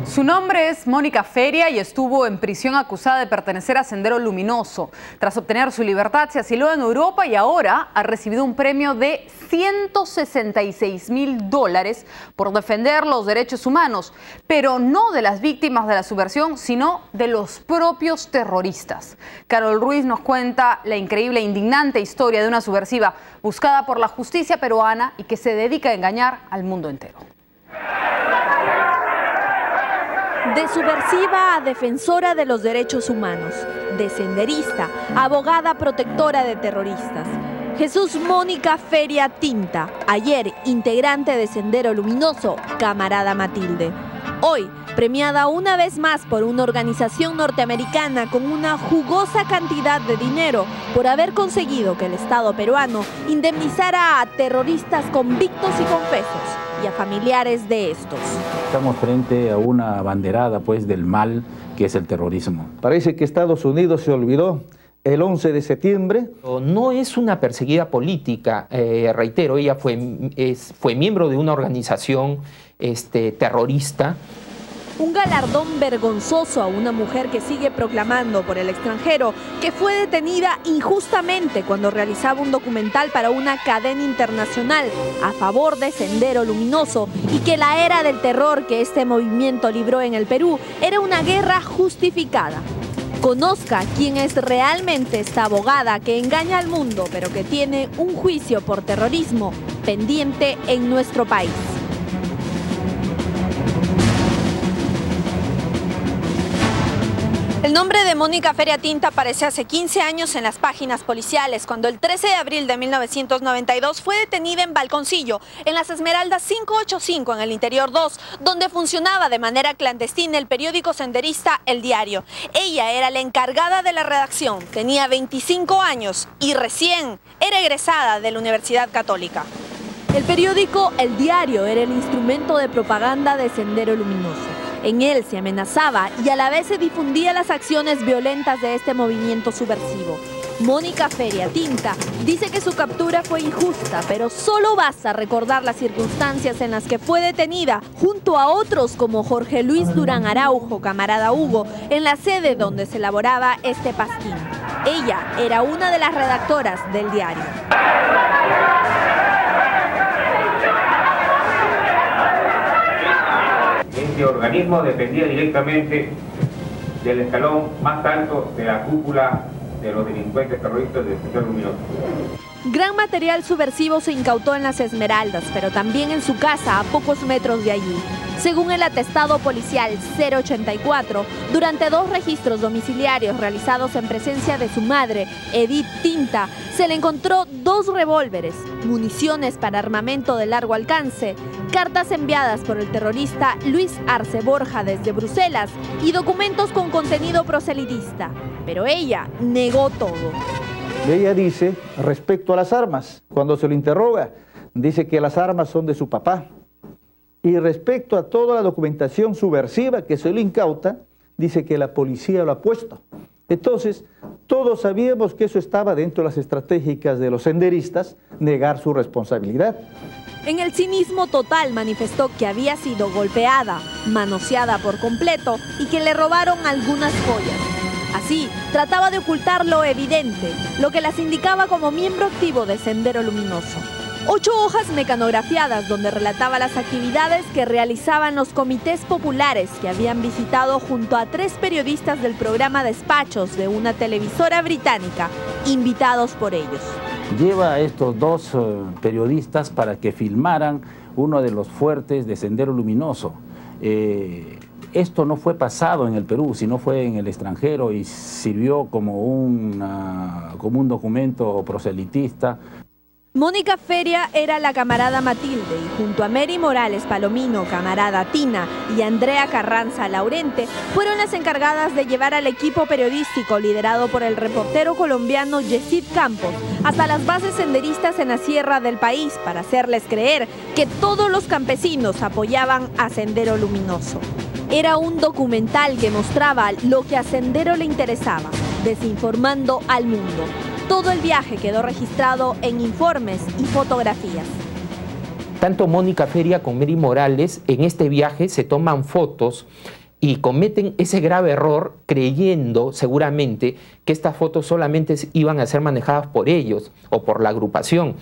Su nombre es Mónica Feria y estuvo en prisión acusada de pertenecer a Sendero Luminoso. Tras obtener su libertad, se asiló en Europa y ahora ha recibido un premio de $166.000 por defender los derechos humanos, pero no de las víctimas de la subversión, sino de los propios terroristas. Carol Ruiz nos cuenta la increíble e indignante historia de una subversiva buscada por la justicia peruana y que se dedica a engañar al mundo entero. De subversiva a defensora de los derechos humanos, de senderista, abogada protectora de terroristas. Jesús Mónica Feria Tinta, ayer integrante de Sendero Luminoso, Camarada Matilde. Hoy, premiada una vez más por una organización norteamericana con una jugosa cantidad de dinero por haber conseguido que el Estado peruano indemnizara a terroristas convictos y confesos y a familiares de estos. Estamos frente a una banderada del mal que es el terrorismo. Parece que Estados Unidos se olvidó el 11 de septiembre. No es una perseguida política, reitero, ella fue miembro de una organización terrorista. Un galardón vergonzoso a una mujer que sigue proclamando por el extranjero que fue detenida injustamente cuando realizaba un documental para una cadena internacional a favor de Sendero Luminoso y que la era del terror que este movimiento libró en el Perú era una guerra justificada. Conozca quién es realmente esta abogada que engaña al mundo pero que tiene un juicio por terrorismo pendiente en nuestro país. El nombre de Mónica Feria Tinta aparece hace 15 años en las páginas policiales, cuando el 13 de abril de 1992 fue detenida en Balconcillo, en las Esmeraldas 585 en el Interior 2, donde funcionaba de manera clandestina el periódico senderista El Diario. Ella era la encargada de la redacción, tenía 25 años y recién era egresada de la Universidad Católica. El periódico El Diario era el instrumento de propaganda de Sendero Luminoso. En él se amenazaba y a la vez se difundía las acciones violentas de este movimiento subversivo. Mónica Feria Tinta dice que su captura fue injusta, pero solo basta recordar las circunstancias en las que fue detenida junto a otros como Jorge Luis Durán Araujo, Camarada Hugo, en la sede donde se elaboraba este pasquín. Ella era una de las redactoras del diario. Este organismo dependía directamente del escalón más alto de la cúpula de los delincuentes terroristas del Sendero Luminoso. Gran material subversivo se incautó en las Esmeraldas, pero también en su casa a pocos metros de allí. Según el atestado policial 084, durante 2 registros domiciliarios realizados en presencia de su madre, Edith Tinta, se le encontró 2 revólveres, municiones para armamento de largo alcance, cartas enviadas por el terrorista Luis Arce Borja desde Bruselas y documentos con contenido proselitista. Pero ella negó todo. Ella dice, respecto a las armas, cuando se lo interroga, dice que las armas son de su papá. Y respecto a toda la documentación subversiva que se le incauta, dice que la policía lo ha puesto. Entonces, todos sabíamos que eso estaba dentro de las estratégicas de los senderistas, negar su responsabilidad. En el cinismo total manifestó que había sido golpeada, manoseada por completo y que le robaron algunas joyas. Así, trataba de ocultar lo evidente, lo que las indicaba como miembro activo de Sendero Luminoso. 8 hojas mecanografiadas donde relataba las actividades que realizaban los comités populares que habían visitado junto a 3 periodistas del programa Despachos de una televisora británica, invitados por ellos. Lleva a estos 2 periodistas para que filmaran uno de los fuertes de Sendero Luminoso. Esto no fue pasado en el Perú, sino fue en el extranjero y sirvió como un documento proselitista. Mónica Feria era la Camarada Matilde y junto a Mary Morales Palomino, Camarada Tina y Andrea Carranza Laurente fueron las encargadas de llevar al equipo periodístico liderado por el reportero colombiano Yesid Campos hasta las bases senderistas en la sierra del país para hacerles creer que todos los campesinos apoyaban a Sendero Luminoso. Era un documental que mostraba lo que a Sendero le interesaba, desinformando al mundo. Todo el viaje quedó registrado en informes y fotografías. Tanto Mónica Feria como Mary Morales en este viaje se toman fotos y cometen ese grave error creyendo seguramente que estas fotos solamente iban a ser manejadas por ellos o por la agrupación.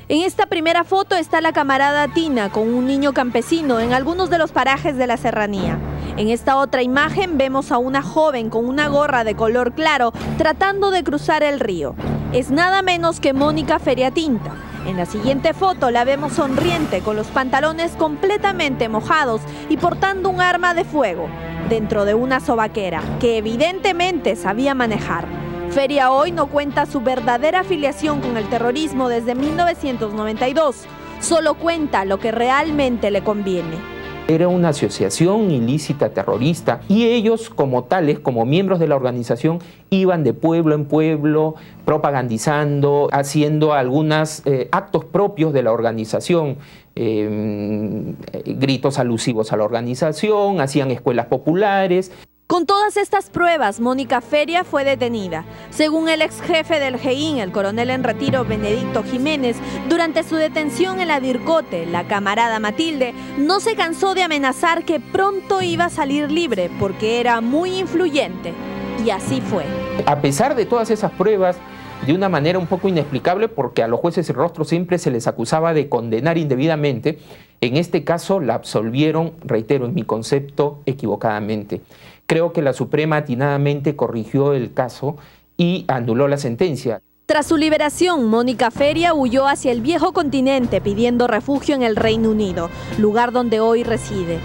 En esta primera foto está la camarada Tina con un niño campesino en algunos de los parajes de la serranía. En esta otra imagen vemos a una joven con una gorra de color claro tratando de cruzar el río. Es nada menos que Mónica Feria Tinta. En la siguiente foto la vemos sonriente con los pantalones completamente mojados y portando un arma de fuego dentro de una sobaquera que evidentemente sabía manejar. Feria hoy no cuenta su verdadera afiliación con el terrorismo desde 1992, solo cuenta lo que realmente le conviene. Era una asociación ilícita terrorista y ellos como tales, como miembros de la organización, iban de pueblo en pueblo propagandizando, haciendo algunos actos propios de la organización, gritos alusivos a la organización, hacían escuelas populares. Con todas estas pruebas, Mónica Feria fue detenida. Según el ex jefe del GEIN, el coronel en retiro Benedicto Jiménez, durante su detención en la Dircote, la camarada Matilde no se cansó de amenazar que pronto iba a salir libre porque era muy influyente. Y así fue. A pesar de todas esas pruebas, de una manera un poco inexplicable, porque a los jueces de rostro siempre se les acusaba de condenar indebidamente, en este caso la absolvieron, reitero, en mi concepto, equivocadamente. Creo que la Suprema atinadamente corrigió el caso y anuló la sentencia. Tras su liberación, Mónica Feria huyó hacia el viejo continente pidiendo refugio en el Reino Unido, lugar donde hoy reside.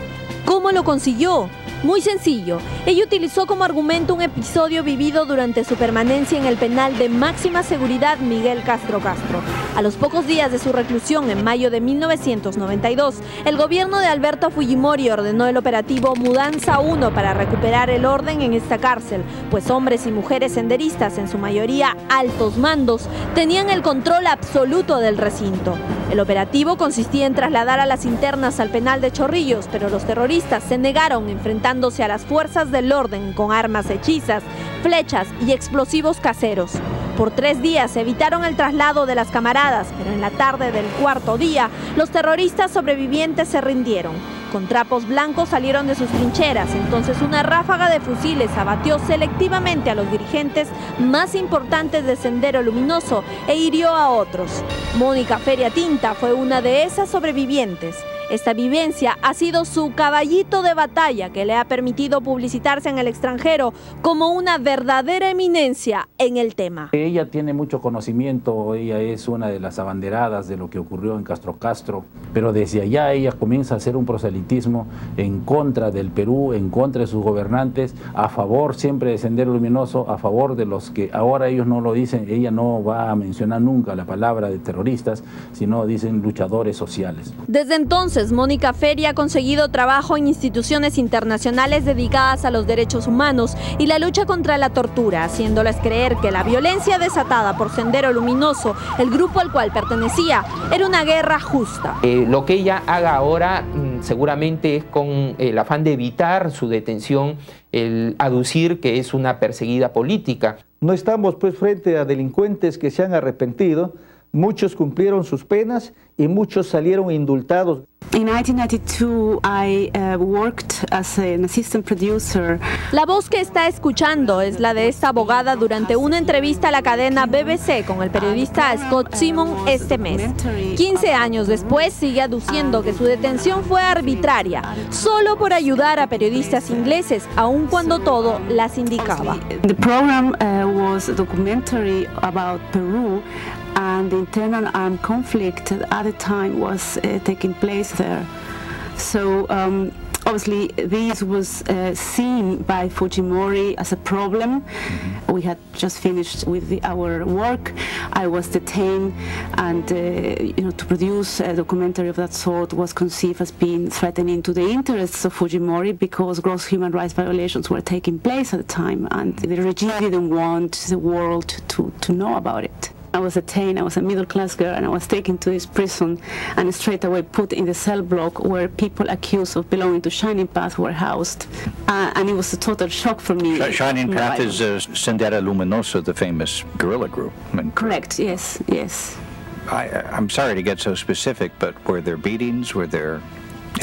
¿Cómo lo consiguió? Muy sencillo, ella utilizó como argumento un episodio vivido durante su permanencia en el penal de máxima seguridad Miguel Castro Castro. A los pocos días de su reclusión en mayo de 1992, el gobierno de Alberto Fujimori ordenó el operativo Mudanza 1 para recuperar el orden en esta cárcel, pues hombres y mujeres senderistas, en su mayoría altos mandos, tenían el control absoluto del recinto. El operativo consistía en trasladar a las internas al penal de Chorrillos, pero los terroristas se negaron, enfrentándose a las fuerzas del orden con armas hechizas, flechas y explosivos caseros. Por 3 días evitaron el traslado de las camaradas, pero en la tarde del cuarto día, los terroristas sobrevivientes se rindieron. Con trapos blancos salieron de sus trincheras, entonces una ráfaga de fusiles abatió selectivamente a los dirigentes más importantes de Sendero Luminoso e hirió a otros. Mónica Feria Tinta fue una de esas sobrevivientes. Esta vivencia ha sido su caballito de batalla que le ha permitido publicitarse en el extranjero como una verdadera eminencia en el tema. Ella tiene mucho conocimiento, ella es una de las abanderadas de lo que ocurrió en Castro Castro, pero desde allá ella comienza a hacer un proselitismo en contra del Perú, en contra de sus gobernantes, a favor siempre de Sendero Luminoso, a favor de los que ahora ellos no lo dicen, ella no va a mencionar nunca la palabra de terroristas, sino dicen luchadores sociales. Desde entonces, Mónica Feria ha conseguido trabajo en instituciones internacionales dedicadas a los derechos humanos y la lucha contra la tortura, haciéndoles creer que la violencia desatada por Sendero Luminoso, el grupo al cual pertenecía, era una guerra justa. Lo que ella haga ahora seguramente es con el afán de evitar su detención, el aducir que es una perseguida política. No estamos pues frente a delincuentes que se han arrepentido, muchos cumplieron sus penas y muchos salieron indultados. In 1992, I worked as an assistant producer. La voz que está escuchando es la de esta abogada durante una entrevista a la cadena BBC con el periodista Scott Simon este mes. 15 años después sigue aduciendo que su detención fue arbitraria, solo por ayudar a periodistas ingleses, aun cuando todo las indicaba. The program was a documentary about Peru, and the internal armed conflict at the time was taking place there. So obviously this was seen by Fujimori as a problem. We had just finished with our work. I was detained, and to produce a documentary of that sort was conceived as being threatening to the interests of Fujimori, because gross human rights violations were taking place at the time, and the regime didn't want the world to know about it. I was detained, I was a middle-class girl, and I was taken to this prison and straight away put in the cell block where people accused of belonging to Shining Path were housed. And it was a total shock for me. Shining Path is Sendero Luminoso, the famous guerrilla group. Correct, yes, yes. I'm sorry to get so specific, but were there beatings? Were there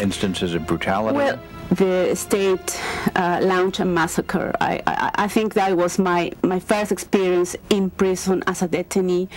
instances of brutality? Well, the state launched a massacre. I think that was my first experience in prison as a detainee.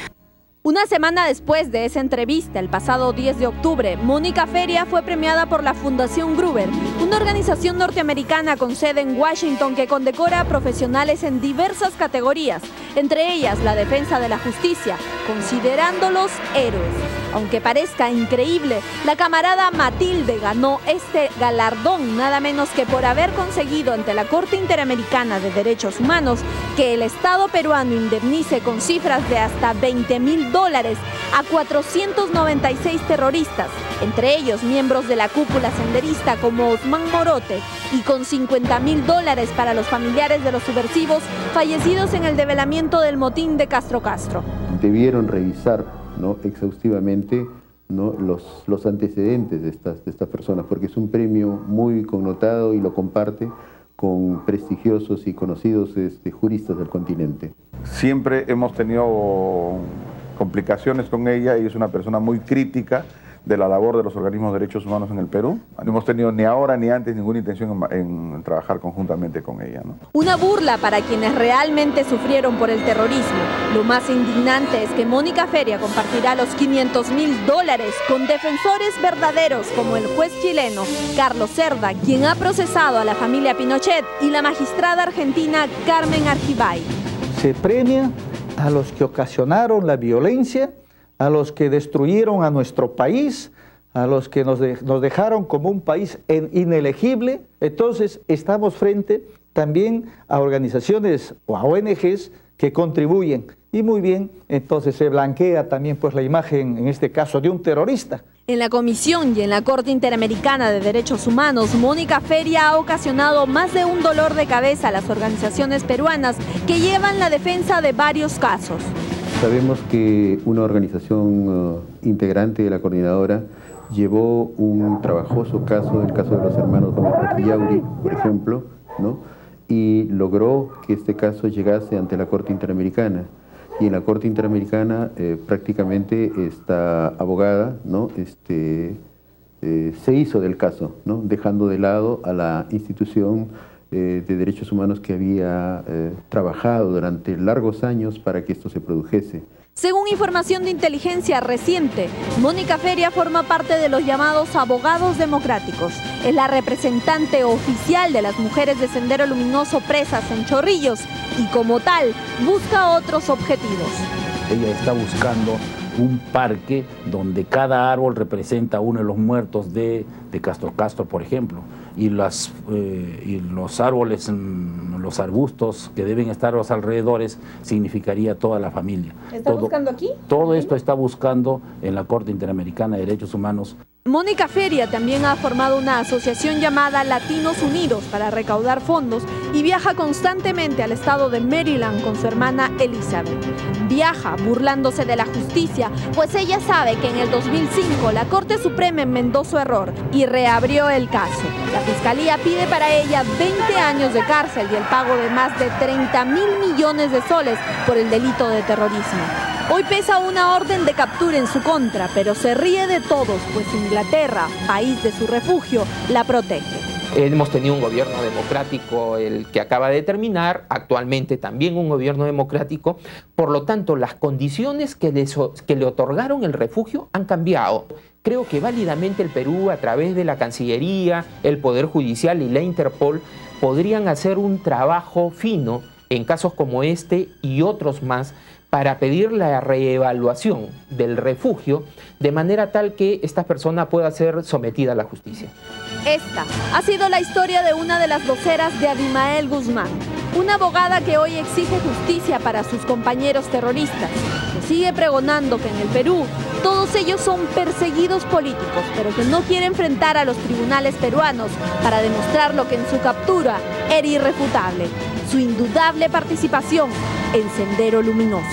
Una semana después de esa entrevista, el pasado 10 de octubre, Mónica Feria fue premiada por la Fundación Gruber, una organización norteamericana con sede en Washington que condecora a profesionales en diversas categorías, entre ellas la defensa de la justicia, considerándolos héroes. Aunque parezca increíble, la camarada Matilde ganó este galardón nada menos que por haber conseguido ante la Corte Interamericana de Derechos Humanos que el Estado peruano indemnice con cifras de hasta $20.000 a 496 terroristas, entre ellos miembros de la cúpula senderista como Osman Morote, y con $50.000 para los familiares de los subversivos fallecidos en el develamiento del motín de Castro Castro. Debieron revisar, ¿no?, exhaustivamente, ¿no?, los antecedentes de estas personas, porque es un premio muy connotado y lo comparte con prestigiosos y conocidos juristas del continente. Siempre hemos tenido complicaciones con ella y es una persona muy crítica de la labor de los organismos de derechos humanos en el Perú. No hemos tenido ni ahora ni antes ninguna intención en trabajar conjuntamente con ella, ¿no? Una burla para quienes realmente sufrieron por el terrorismo. Lo más indignante es que Mónica Feria compartirá los $500.000 con defensores verdaderos como el juez chileno Carlos Cerda, quien ha procesado a la familia Pinochet, y la magistrada argentina Carmen Argibay. Se premia a los que ocasionaron la violencia, a los que destruyeron a nuestro país, a los que nos dejaron como un país inelegible. Entonces estamos frente también a organizaciones o a ONGs que contribuyen. Y muy bien, entonces se blanquea también pues la imagen, en este caso, de un terrorista. En la Comisión y en la Corte Interamericana de Derechos Humanos, Mónica Feria ha ocasionado más de un dolor de cabeza a las organizaciones peruanas que llevan la defensa de varios casos. Sabemos que una organización integrante de la coordinadora llevó un trabajoso caso, el caso de los hermanos Yauri, por ejemplo, ¿no?, y logró que este caso llegase ante la Corte Interamericana. Y en la Corte Interamericana prácticamente esta abogada, ¿no?, se hizo del caso, ¿no?, dejando de lado a la institución de derechos humanos que había trabajado durante largos años para que esto se produjese. Según información de inteligencia reciente, Mónica Feria forma parte de los llamados abogados democráticos. Es la representante oficial de las mujeres de Sendero Luminoso presas en Chorrillos y como tal busca otros objetivos. Ella está buscando un parque donde cada árbol representa a uno de los muertos de Castro Castro, por ejemplo, y los árboles, los arbustos que deben estar a los alrededores significaría toda la familia. ¿Está buscando aquí? Todo esto está buscando en la Corte Interamericana de Derechos Humanos. Mónica Feria también ha formado una asociación llamada Latinos Unidos para recaudar fondos y viaja constantemente al estado de Maryland con su hermana Elizabeth. Viaja burlándose de la justicia, pues ella sabe que en el 2005 la Corte Suprema enmendó su error y reabrió el caso. La Fiscalía pide para ella 20 años de cárcel y el pago de más de 30.000 millones de soles por el delito de terrorismo. Hoy pesa una orden de captura en su contra, pero se ríe de todos, pues Inglaterra, país de su refugio, la protege. Hemos tenido un gobierno democrático, el que acaba de terminar, actualmente también un gobierno democrático, por lo tanto las condiciones que le otorgaron el refugio han cambiado. Creo que válidamente el Perú, a través de la Cancillería, el Poder Judicial y la Interpol, podrían hacer un trabajo fino en casos como este y otros más, para pedir la reevaluación del refugio de manera tal que esta persona pueda ser sometida a la justicia. Esta ha sido la historia de una de las voceras de Abimael Guzmán, una abogada que hoy exige justicia para sus compañeros terroristas, que sigue pregonando que en el Perú todos ellos son perseguidos políticos, pero que no quiere enfrentar a los tribunales peruanos para demostrar lo que en su captura era irrefutable, su indudable participación en Sendero Luminoso.